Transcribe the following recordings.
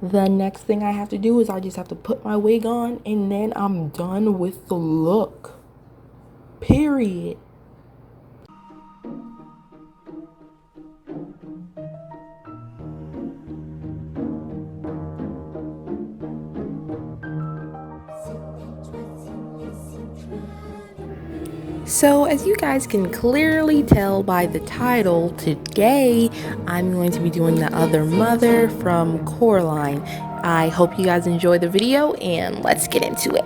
The next thing I have to do is I just have to put my wig on and then I'm done with the look. Period. So as you guys can clearly tell by the title, today I'm going to be doing the other mother from Coraline. I hope you guys enjoy the video and let's get into it.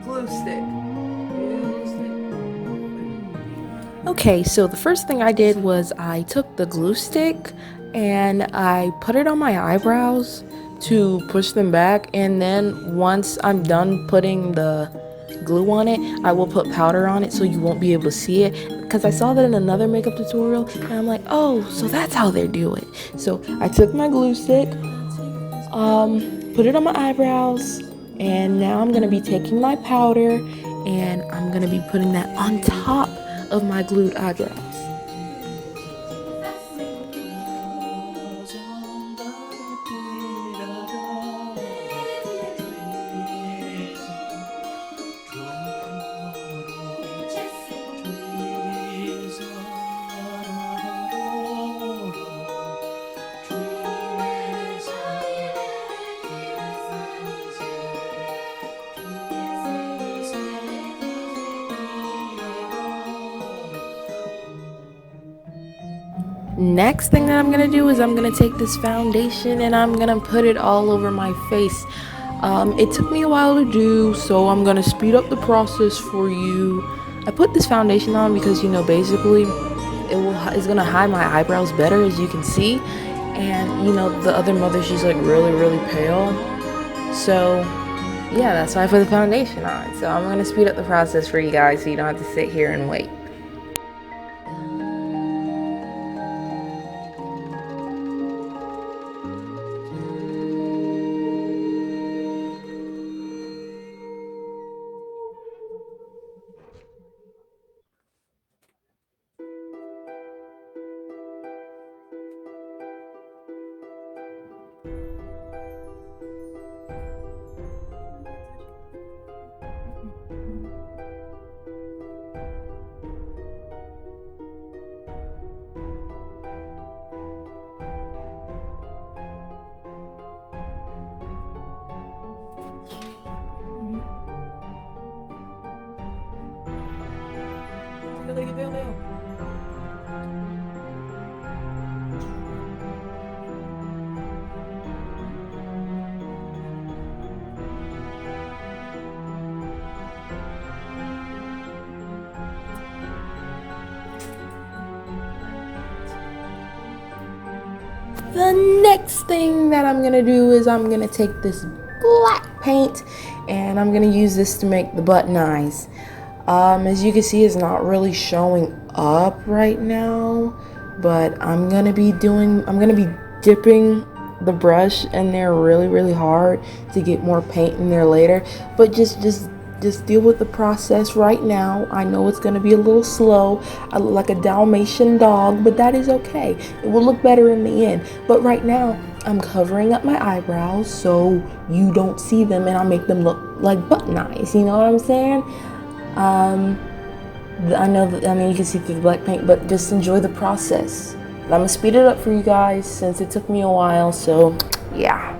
Glue stick. Okay, so the first thing I did was I took the glue stick and I put it on my eyebrows to push them back, and then once I'm done putting the glue on it, I will put powder on it so you won't be able to see it, because I saw that in another makeup tutorial and I'm like, oh, so that's how they do it. So I took my glue stick, put it on my eyebrows, and now I'm gonna be taking my powder and I'm gonna be putting that on top of my glued eyebrows. Next thing that I'm gonna do is I'm gonna take this foundation and I'm gonna put it all over my face. It took me a while to do, so I'm gonna speed up the process for you. I put this foundation on because, you know, basically it's gonna hide my eyebrows better, as you can see. And you know, the other mother, she's like really pale, so yeah, that's why I put the foundation on. So I'm gonna speed up the process for you guys so you don't have to sit here and wait. The next thing that I'm gonna do is I'm gonna take this black paint and I'm gonna use this to make the button eyes. As you can see, it's not really showing up right now, but I'm gonna be dipping the brush in there really hard to get more paint in there later. But just deal with the process right now. I know it's gonna be a little slow. I look like a Dalmatian dog, but that is okay. It will look better in the end. But right now, I'm covering up my eyebrows so you don't see them and I'll make them look like button eyes. You know what I'm saying? I mean, you can see through the black paint, but just enjoy the process. I'm gonna speed it up for you guys since it took me a while, so yeah.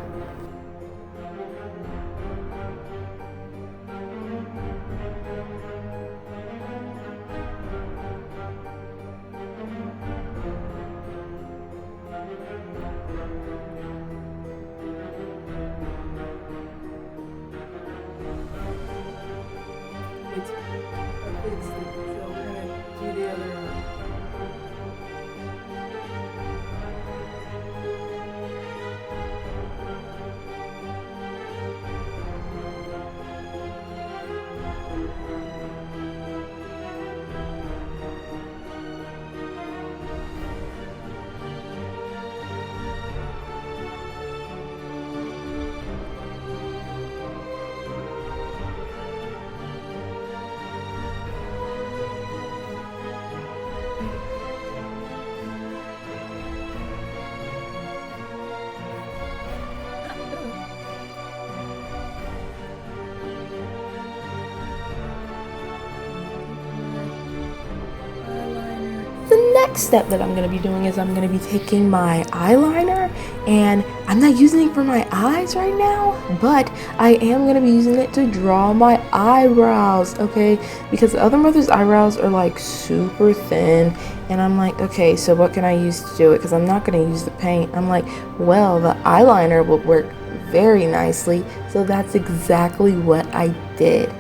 next step that I'm going to be doing is I'm going to be taking my eyeliner, and I'm not using it for my eyes right now, but I am going to be using it to draw my eyebrows, okay? Because the other mother's eyebrows are like super thin, and I'm like, okay, so what can I use to do it? Because I'm not going to use the paint. I'm like, well, the eyeliner would work very nicely, so that's exactly what I did.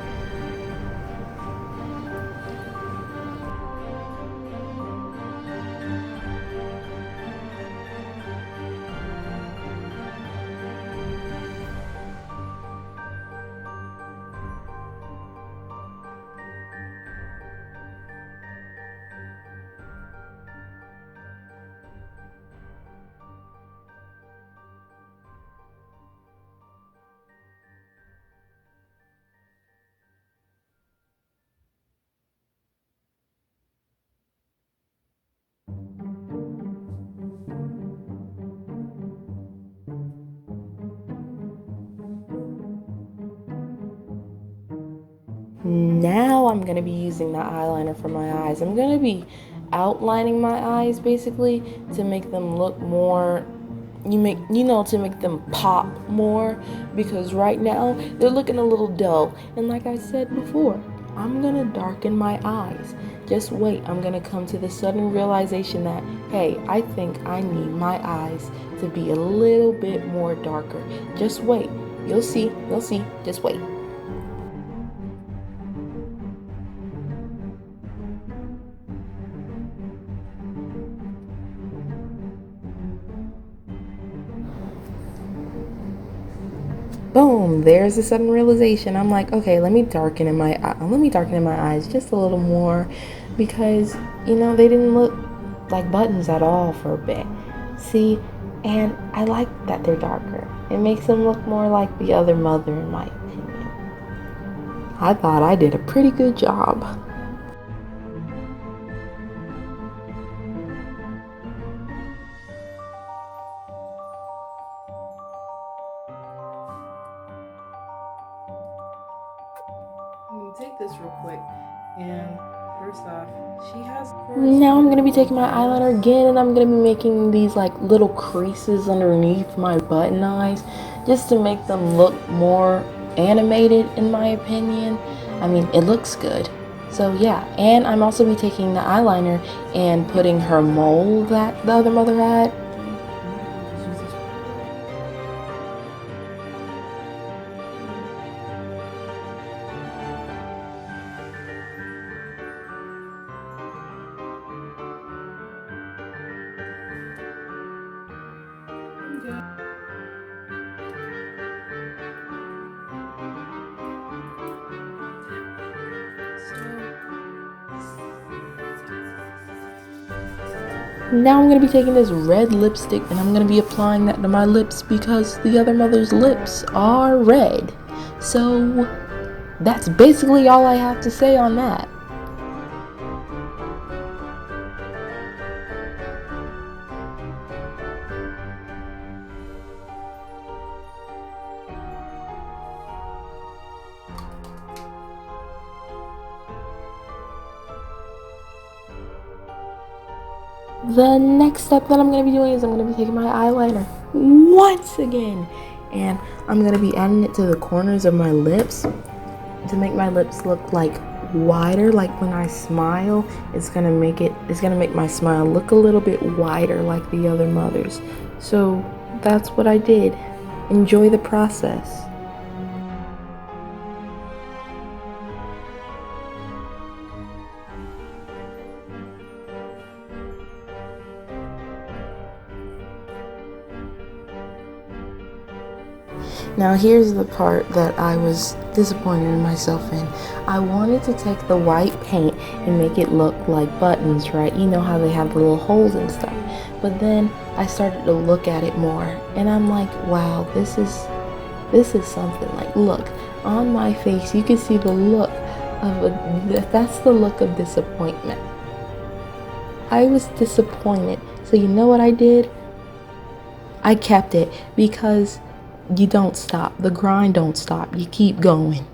Now I'm going to be using the eyeliner for my eyes. I'm going to be outlining my eyes basically to make them look more, to make them pop more, because right now they're looking a little dull. And like I said before, I'm going to darken my eyes. Just wait, I'm going to come to the sudden realization that, hey, I think I need my eyes to be a little bit more darker. Just wait. You'll see, just wait. Boom, there's a sudden realization. I'm like, okay, let me darken in my eyes just a little more, because they didn't look like buttons at all for a bit. See, and I like that they're darker. It makes them look more like the other mother, in my opinion. I thought I did a pretty good job. I'm gonna take this real quick, and first off, now I'm gonna be taking my eyeliner again, and I'm gonna be making these like little creases underneath my button eyes, just to make them look more animated, in my opinion. I mean, it looks good. So yeah, and I'm also be taking the eyeliner and putting her mole that the other mother had. Now I'm going to be taking this red lipstick, and I'm going to be applying that to my lips because the other mother's lips are red. So that's basically all I have to say on that. The next step that I'm going to be doing is I'm going to be taking my eyeliner once again, and I'm going to be adding it to the corners of my lips to make my lips look like wider. Like when I smile, it's going to make my smile look a little bit wider like the other mothers. So that's what I did. Enjoy the process. Now here's the part that I was disappointed in myself in. I wanted to take the white paint and make it look like buttons, right? You know how they have the little holes and stuff. But then I started to look at it more, and I'm like, wow, this is something. Like, look, on my face you can see the look of that's the look of disappointment. I was disappointed. So you know what I did? I kept it, because you don't stop. The grind don't stop. You keep going.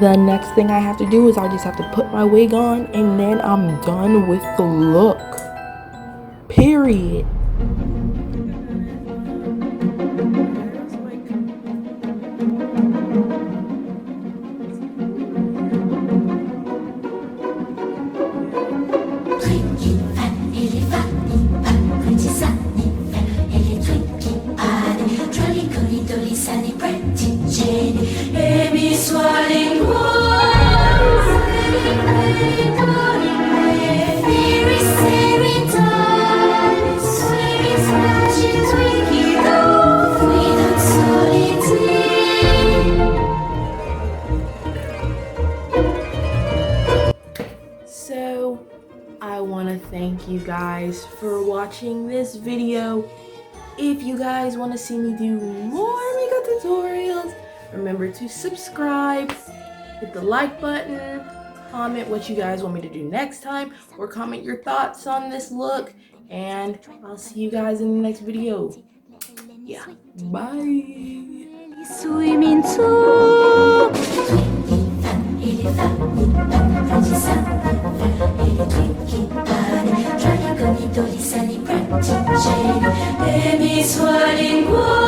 The next thing I have to do is I just have to put my wig on, and then I'm done with the look. Period. So, I want to thank you guys for watching this video. If you guys want to see me do more makeup tutorials, remember to subscribe, hit the like button, comment what you guys want me to do next time, or comment your thoughts on this look, and I'll see you guys in the next video. Yeah, bye. 𝓜𝓸𝓽𝓱𝓮𝓻